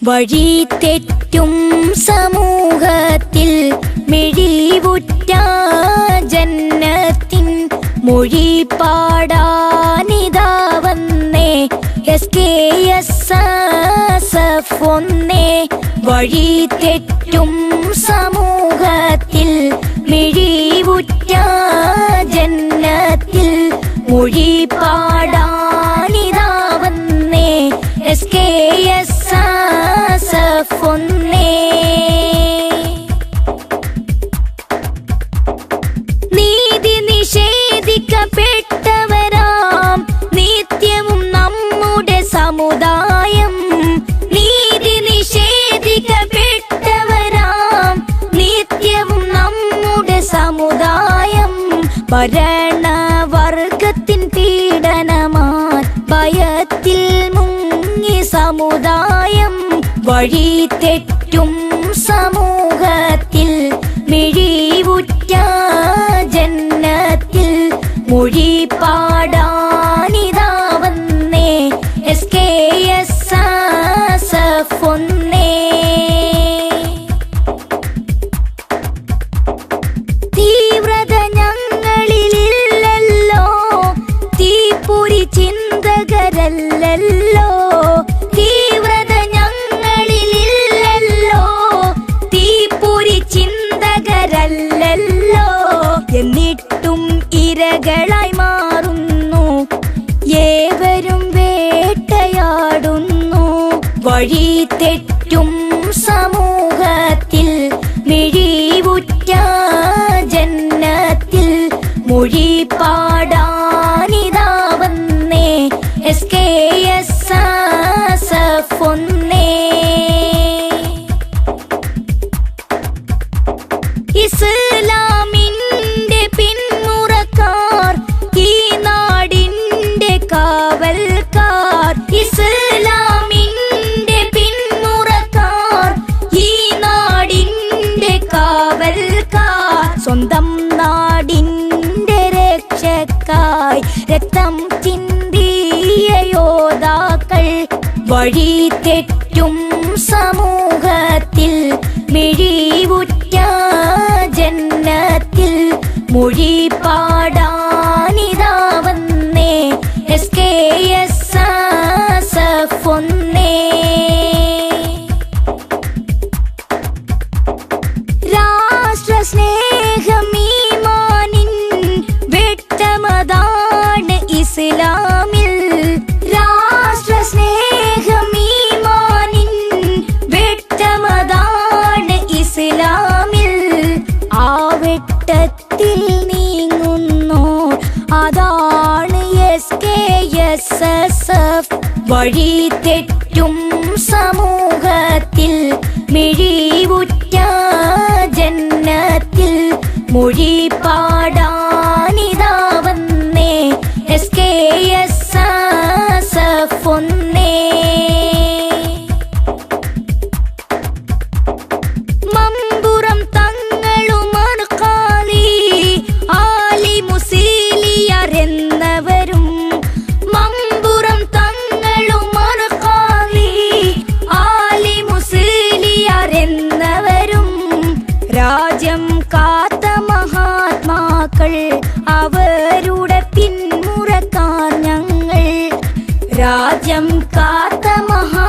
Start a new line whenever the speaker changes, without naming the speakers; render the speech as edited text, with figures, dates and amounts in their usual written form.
വഴി തെറ്റും സമൂഹത്തിൽ മിഴിവുറ്റ ജന്നത്തിൻ മൊഴി പാടാനിതാ വന്നേ SKSSF ഒന്നേ. വഴി തെറ്റും സമൂഹത്തിൽ മിഴിവുറ്റ ജന്നത്തിൽ മൊഴി പാടാനിതാ വന്നേ SKSSF ഒന്നേ. നീതി നിഷേധിക്കപ്പെട്ടവരാം നിത്യവും നമ്മുടെ സമുദായം. നീതി നിഷേധിക്കപ്പെട്ടവരാം നിത്യവും നമ്മുടെ സമുദായം. ഭരണവർഗത്തിൻ പീഡനമാൻ ഭയത്തിൽ മുങ്ങി സമുദായം. വഴി തെറ്റും സമൂഹത്തിൽ മിഴിവുറ്റ ജന്നത്തിൽ മൊഴി പാടാനിതാ വന്നേ SKSSF ഒന്നേ. തീവ്രത ഞങ്ങളിലില്ലല്ലോ, തീപ്പൊരി ചിന്തകരല്ലല്ലോ. തീവ്രത ഞങ്ങളിലില്ലല്ലോ, തീപ്പൊരി ചിന്തകരല്ലല്ലോ. എന്നിട്ടും ഇരകളായി മാറുന്നു, ഏവരും വേട്ടയാടുന്നു. വഴി തെറ്റും സമൂഹത്തിൽ മിഴിവുറ്റ ജന്നത്തിൽ മൊഴി പാടാനിതാ വന്നേ SKSSF ഒന്നേ. ഇസ്ലാമിന്റെ പിന്മുറക്കാർ, ഈ നാടിന്റെ കാവൽക്കാർ. ഇസ്ലാമിന്റെ പിന്മുറക്കാർ, ഈ നാടിന്റെ കാവൽക്കാർ. സ്വന്തം നാടിന്റെ രക്ഷക്കായി രക്തം ചിന്തിയ യോദ്ധാക്കൾ. വഴി തെറ്റും സമൂഹത്തിൽ മിഴിവുറ്റ ജന്നത്തിൽ മൊഴി പാടാനിതാ വന്നേ SKSSF ഒന്നേ. രാഷ്ട്രസ്നേഹം ഈമാനിൻ വെട്ടമതാണ് ഇസ്ലാമിൽ. രാഷ്ട്രസ്നേഹം ഈമാനിൻ വെട്ടമതാണ് ഇസ്ലാമിൽ. ആ വെട്ടത്തിൽ നീങ്ങുന്നു, അതാണ് SKSSF. വഴി തെറ്റും സമൂഹത്തിൽ മിഴിവുറ്റ ജന്നത്തിൽ മൊഴി പാടാനിതാ വന്നേ SKSSF ഒന്നേ. മമ്പുറം തങ്ങളുമർ ഖാലി ആലി മുസീലിയർ എന്നവരും. മമ്പുറം തങ്ങളുമർ ഖാലി ആലി മുസീലിയർ എന്നവരും. രാജ്യം കാത്ത മഹാത്മാക്കൾ, അവരുടെ പിന്മുറക്കാർ ഞങ്ങൾ. രാജ്യം കാത്ത മഹാ